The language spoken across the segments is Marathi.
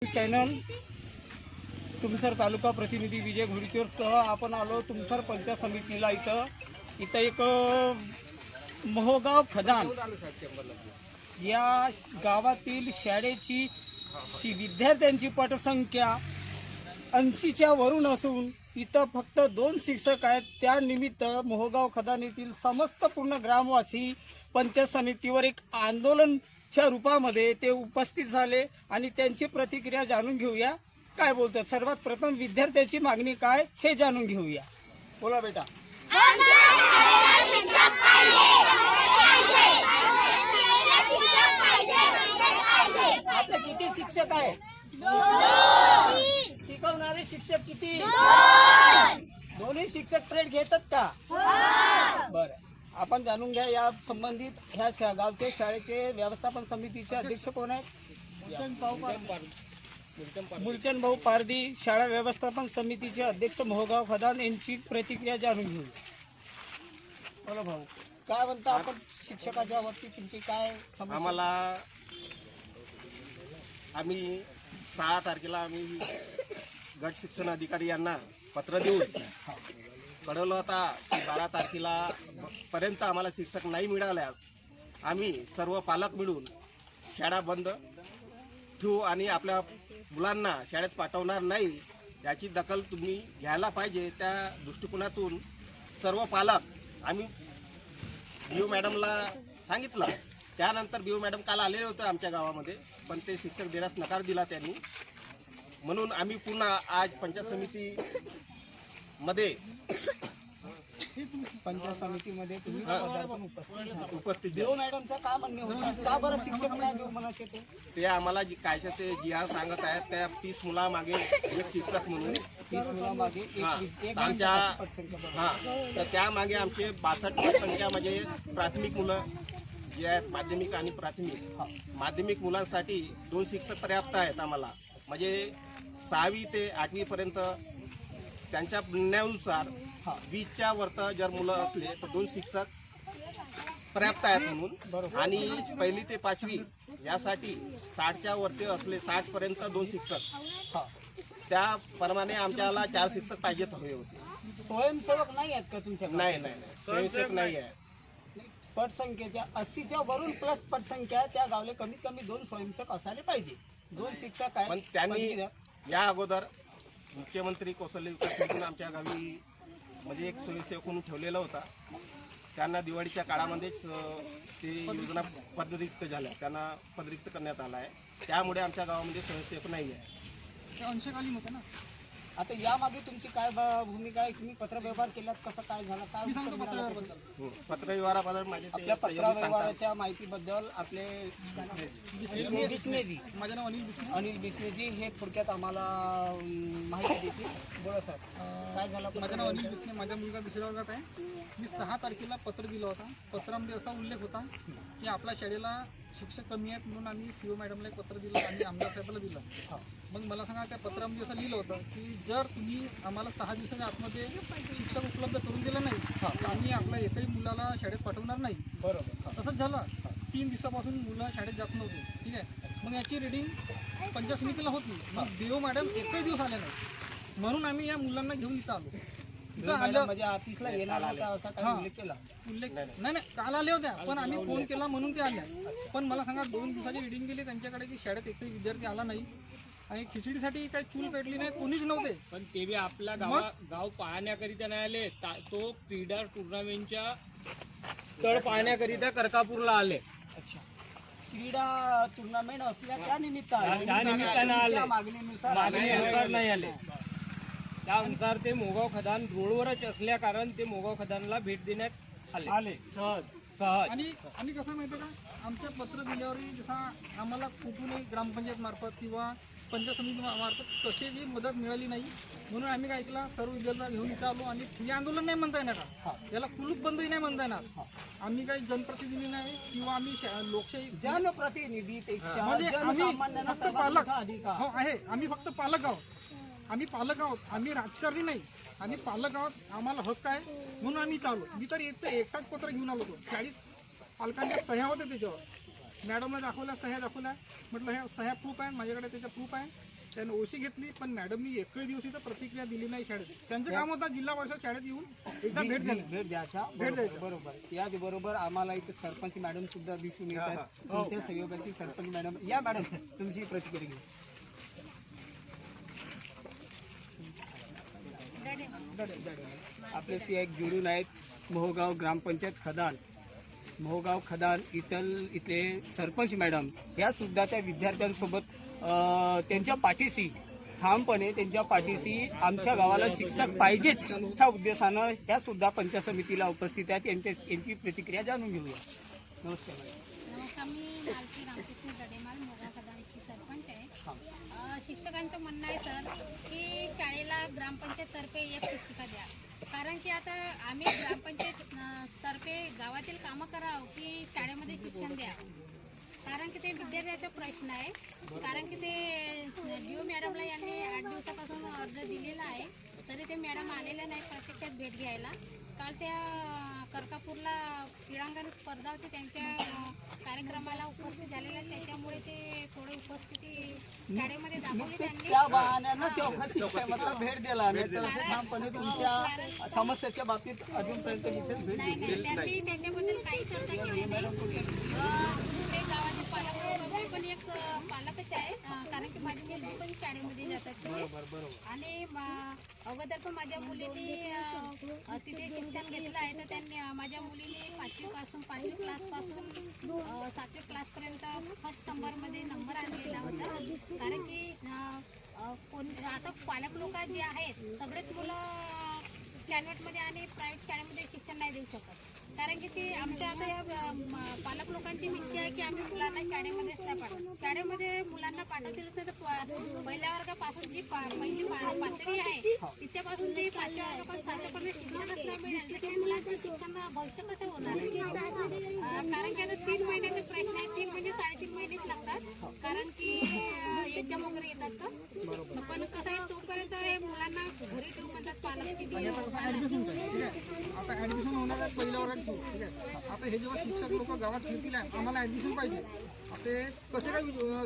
चॅनल तुमसर तालुका प्रतिनिधी विजय घोडीचोर सह आपण आलो तुमसर पंचायत समितीला। इथं एक मोहगाव खदान या गावातील शाळेची विद्यार्थ्यांची पटसंख्या 80च्या वरून असून इथं फक्त 2 शिक्षक आहेत। त्यानिमित्त मोहगाव खदान येथील समस्त पूर्ण ग्रामवासी पंचायत समितीवर एक आंदोलनच्या रूपामध्ये ते उपस्थित झाले आणि त्यांची प्रतिक्रिया जाणून घेऊया। काय बोलतात? सर्वात प्रथम विद्यार्थ्याची मागणी काय हे जाणून घेऊया। बोला बेटा। आपले किती शिक्षक आहे? शिकवणारे शिक्षक किती? दोन्ही शिक्षक ट्रेड घेतात का? बरं, आपण जाणून घ्या या संबंधित ह्या गावच्या शाळेचे व्यवस्थापन समितीचे अध्यक्ष कोण आहेत? मुलचंद भाऊ पारदी, शाळा व्यवस्थापन समितीचे अध्यक्ष मोहगाव खदान यांची प्रतिक्रिया जाणून घेऊ। बोला भाऊ, काय म्हणता आपण शिक्षकाच्या बाबतीत तुमची काय समस्या? आम्ही 6 तारखेला आम्ही गट शिक्षण अधिकारी यांना पत्र देऊन कळवलं होता की 12 तारखेला पर्यंत आम्हाला शिक्षक नाही मिळाल्यास आम्ही सर्व पालक मिळून शाळा बंद ठेवू आणि आपल्या मुलांना शाळेत पाठवणार नाही, याची दखल तुम्ही घ्यायला पाहिजे। त्या दृष्टिकोनातून सर्व पालक आम्ही बीओ मॅडमला सांगितलं। त्यानंतर बीओ मॅडम काल आलेले होते आमच्या गावामध्ये, पण ते शिक्षक देण्यास नकार दिला त्यांनी। म्हणून आम्ही पुन्हा आज पंचायत समितीमध्ये तुम्ही उपस्थित बीओ मॅडमचं काय म्हणणे होतं? का बरं शिक्षक नाही देऊ म्हणत होते? ते आम्हाला काय ते जी सांगत आहेत त्या 30 मुलामागे एक शिक्षक म्हणून 30 मुलामागे आमच्या तर त्यामागे आमचे 62 संख्या म्हणजे प्राथमिक मुलं जे आहेत, माध्यमिक आणि प्राथमिक। माध्यमिक मुलांसाठी 2 शिक्षक पर्याप्त आहेत आम्हाला, म्हणजे 6वी ते 8वी पर्यंत त्यांच्या म्हणण्यानुसार 20च्या वरत जर मुलं असले तर 2 शिक्षक पर्याप्त आहेत म्हणून। आणि 1ली ते 5वी यासाठी 60च्या वरती असले 60 पर्यंत 2 शिक्षक, त्याप्रमाणे आमच्याला 4 शिक्षक पाहिजेत हवे होते। स्वयंसेवक नाही आहेत का तुमच्याकडे? नाही, स्वयंसेवक नाही आहे। पटसंख्येच्या 80च्या वरून प्लस पटसंख्या त्या गावले कमीत कमी 2 स्वयंसेवक असायला पाहिजे। 2 शिक्षक आहेत। पण त्यांनी या अगोदर मुख्यमंत्री कौशल्य विकास योजना आमच्या गावी म्हणजे एक स्वयंसेवक म्हणून ठेवलेला होता। त्यांना दिवाळीच्या काळामध्येच ते योजना पदरिक्त झाल्या, त्यांना पदरिक्त करण्यात आला आहे। त्यामुळे आमच्या गावामध्ये स्वयंसेवक नाही आहे। अंशकालीन होतं ना। आता यामागे तुमची काय भूमिका आहे? तुम्ही पत्रव्यवहार केलात, कसं काय झालं? काय पत्रव्यवहाराबद्दल माझे आपल्या पत्रव्यवहाराच्या माहितीबद्दल आपले बिस्नेजी, माझं नाव अनिल बिस्नेजी हे थोडक्यात आम्हाला माहिती देतील। बोला सर, काय झालं? माझं नाव अनिल बिस्ने, माझा मुलगा 2ऱ्या वर्गात आहे। मी 6 तारखेला पत्र दिलं होता। पत्रामध्ये असा उल्लेख होता की आपल्या शाळेला शिक्षक कमी आहेत म्हणून आम्ही सीओ मॅडमला एक पत्र दिलं आणि आमदार साहेबाला दिलं। मग मला सांगा, त्या पत्रामध्ये असं लिहिलं होतं की जर तुम्ही आम्हाला 6 दिवसाच्या आतमध्ये शिक्षक उपलब्ध करून दिलं नाही तर आम्ही आपल्या एकही मुलाला शाळेत पाठवणार नाही। बरोबर, तसंच झालं। 3 दिवसापासून मुलं शाळेत जात नव्हती, ठीक आहे। मग याची रिडिंग पंचायत समितीला होती, मग बीओ मॅडम एकही दिवस आले नाही, म्हणून आम्ही या मुलांना घेऊन इथं आलो। म्हणजे ऑफिसला येणार होता असा काय उल्लेख केला? उल्लेख नाही, काल आले होत्या, पण आम्ही फोन केला म्हणून ते आल्या। पण मला सांगा, 2 दिवसाची रिडिंग गेली त्यांच्याकडे की शाळेत एकही विद्यार्थी आला नाही आणि खिचडीसाठी काही चूल पेटली नाही, कोणीच नव्हते। पण ते बी आपला गाव पाहण्याकरिता नाही आले, तो क्रीडा टुर्नामेंटच्या स्थळ पाहण्याकरिता करकापूरला आले। अच्छा, क्रीडा टुर्नामेंट असल्या त्या निमित्तानं आले, मागणीनुसार नाही आले। त्यानुसार ते मोहगाव खदान रोडवरच असल्या कारण ते मोहगाव खदानला भेट देण्यात आले सहज। आणि कसं माहिती का, आमच्या पत्र दिल्यावर जसा आम्हाला कुठूनही ग्रामपंचायत मार्फत किंवा पंचायत समिती मार्फत कशीही मदत मिळाली नाही, म्हणून आम्ही काय केला, सर्व विद्यार्थ्यांना घेऊन इथं आलो। आणि हे आंदोलन नाही म्हणता येणार का, याला कुलूप बंदही नाही म्हणता येणार। आम्ही काही जनप्रतिनिधी नाही किंवा आम्ही लोकशाही जनप्रतिनिधी म्हणजे आम्ही फक्त पालक आहे, आम्ही फक्त पालक आहोत। आम्ही राजकारणी नाही, आम्ही पालक आहोत। आम्हाला हक्क आहे म्हणून आम्ही चालू। मी तर एकटाच पत्र घेऊन आलो होतो, 40 पालकांच्या सह्या होत्या त्याच्यावर। मॅडमला दाखवल्या, सह्या दाखवल्या, म्हटलं ह्या सह्या प्रूफ आहे माझ्याकडे, त्याच्या प्रूफ आहे. त्याने ओशी घेतली, पण मॅडमनी एकही दिवशी तर प्रतिक्रिया दिली नाही शाळेत. त्यांचं काम होतं जिल्हा परिषद शाळेत येऊन एकदा भेट द्यायला. भेट द्यायच्या बरोबर. याचबरोबर आम्हाला इथे सरपंच मॅडम सुद्धा दिसून येतात, तुमच्या सहयोगाची सरपंच मॅडम. या मॅडम, तुमची प्रतिक्रिया घेऊ. आपल्याशी एक जोडून आहेत मोहगाव ग्रामपंचायत खदान, मोहगाव खदान इथले सरपंच मॅडम. ह्या सुद्धा त्या विद्यार्थ्यांसोबत त्यांच्या पाठीशी ठामपणे, त्यांच्या पाठीशी आमच्या गावाला शिक्षक पाहिजेच ह्या उद्देशानं ह्या सुद्धा पंचायत समितीला उपस्थित आहेत. यांची प्रतिक्रिया जाणून घेऊया. नमस्कार मॅडम. नमस्कार, मी मालकी रामकृष्ण रडेमाल मोहगाव खदानची सरपंच आहे. शिक्षकांचं म्हणणं आहे सर की शाळेला ग्रामपंचायत तर्फे एक शिक्षिका द्या, कारण की आता आम्ही ग्रामपंचायत तर्फे गावातील कामं करावं की शाळेमध्ये शिक्षण द्या, कारण की ते विद्यार्थ्याचा प्रश्न आहे. कारण की ते DO मॅडमला यांनी 8 दिवसापासून अर्ज दिलेला आहे, तरी ते मॅडम आलेल्या नाही प्रत्यक्षात भेट घ्यायला. काल त्या करकापूरला क्रीडांगण स्पर्धा होती, त्यांच्या कार्यक्रमाला उपस्थित झालेल्या, त्याच्यामुळे ते थोडे उपस्थिती शाळेमध्ये दाखवली त्यांनी. त्या बहाण्यानं चौकशी भेट दिला, नाही तर ठामपणे तुमच्या समस्याच्या बाबतीत अजूनपर्यंत विशेष भेट नाही नाही, त्यांनी त्याच्याबद्दल काही चर्चा केली नाही. ते गावातील पालक मी पण एक पालकच आहे, कारण की माझी मुलगी पण शाळेमध्ये जातात आणि अगोदर पण माझ्या मुलीने तिथे शिक्षण घेतलं आहे. तर त्यांनी माझ्या मुलीने 5वी क्लासपासून 7वी क्लासपर्यंत फर्स्ट नंबरमध्ये नंबर आणलेला होता. कारण की आता पालक लोक जे आहेत सगळेच मुलं कॉन्व्हेंटमध्ये आणि प्रायव्हेट शाळेमध्ये शिक्षण नाही देऊ शकत, कारण की ते आमच्या आता या पालक लोकांची इच्छा आहे की आम्ही मुलांना शाळेमध्येच नाही पाठवू. शाळेमध्ये मुलांना पाठवतील तर पहिल्या वर्गापासून जी पहिली पातळी आहे तिच्यापासून ते 5व्या वर्गापासून 7व्यापर्यंत शिक्षणच नाही मिळेल तर ते मुलांचं शिक्षण भविष्य कसं होणार. कारण की आता 3 महिन्याचे प्रश्न आहे, 3 महिने 3.5 महिनेच लागतात, कारण की एक्झाम वगैरे येतात. पण कसं आहे तोपर्यंत हे मुलांना घरी ठेवून म्हणतात पालकची ऍडमिशन आता ऍडमिशन होणार आहे पहिल्या वर्गात, ठीक आहे. आता हे जेव्हा शिक्षक लोक गावात फिरतील आम्हाला ऍडमिशन पाहिजे, ते कसे काय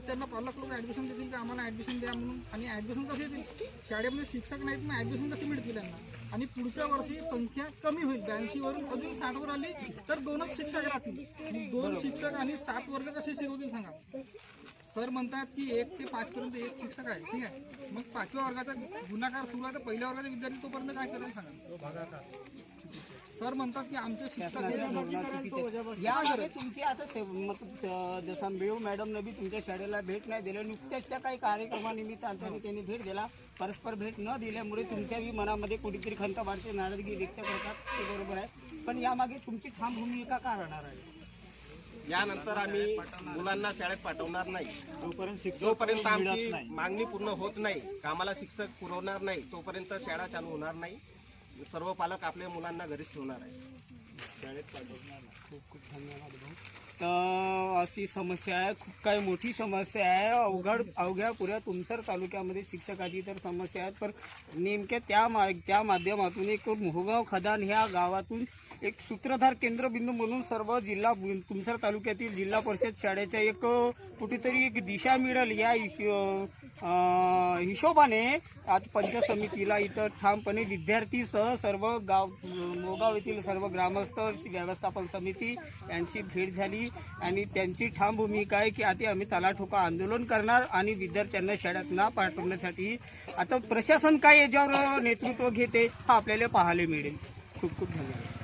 त्यांना पालक लोक ऍडमिशन देतील की आम्हाला ऍडमिशन द्या म्हणून, आणि ऍडमिशन कसे देतील, शाळेमध्ये शिक्षक नाहीत मग ऍडमिशन कशी मिळतील त्यांना. आणि पुढच्या वर्षी संख्या कमी होईल, 82 वरून अजून 60 वर आली तर 2च शिक्षक राहतील. 2 शिक्षक आणि 7 वर्ग कसे शिकवतील सांगा. सर म्हणतात की 1 ते 5 पर्यंत एक शिक्षक आहे, ठीक आहे. मग 5व्या वर्गाचा गुणाकार सुरू आहे तर पहिल्या वर्गाचे विद्यार्थी तोपर्यंत काय करेल सांगा. सर म्हणतात की आमचे शिक्षक यामध्ये तुमची आता जसा मेव मॅडमनं बी तुमच्या शाळेला भेट नाही दिली, नुकत्याच त्या काही कार्यक्रमानिमित्त त्यांनी भेट दिला, परस्पर भेट न दिल्यामुळे तुमच्याही मनामध्ये कुठेतरी खंत वाढते, नाराजगी व्यक्त करतात, ते बरोबर आहे. पण यामागे तुमची ठाम भूमिका का राहणार आहे? यानंतर आम्ही मुलांना शाळेत पाठवणार नाही जोपर्यंत आमची मागणी पूर्ण होत नाही, कामाला शिक्षक पुरवणार नाही तोपर्यंत शाळा चालू होणार नाही. सर्व पालक आपल्या मुलांना घरीच ठेवणार आहे, शाळेत पाठवणार नाही. खूप खूप धन्यवाद भाऊ. तर अशी समस्या आहे, खूप काही मोठी समस्या आहे. अवघ्या पुऱ्या तुमसर तालुक्यामध्ये शिक्षकाची तर समस्या आहे, पण नेमक्या त्या माध्यमातून एक मोहगाव खदान ह्या गावातून एक सूत्रधार केंद्रबिंदू म्हणून सर्व जिल्हा तुमसर तालुक्यातील जिल्हा परिषद शाळेच्या एक कुठेतरी एक दिशा मिळेल या हिशोबाने आज पंचायत समितीला इथं ठामपणे विद्यार्थीसह सर्व मोहगाव येथील सर्व ग्रामस्थ व्यवस्थापन समिती यांची भेट झाली आणि त्यांची ठाम भूमिका आहे की आता आम्ही तलाठोका आंदोलन करणार आणि विद्यार्थ्यांना शाळेत न पाठवण्यासाठी आता प्रशासन काय याच्यावर नेतृत्व घेते हा आपल्याला पाहायला मिळेल. खूप खूप धन्यवाद.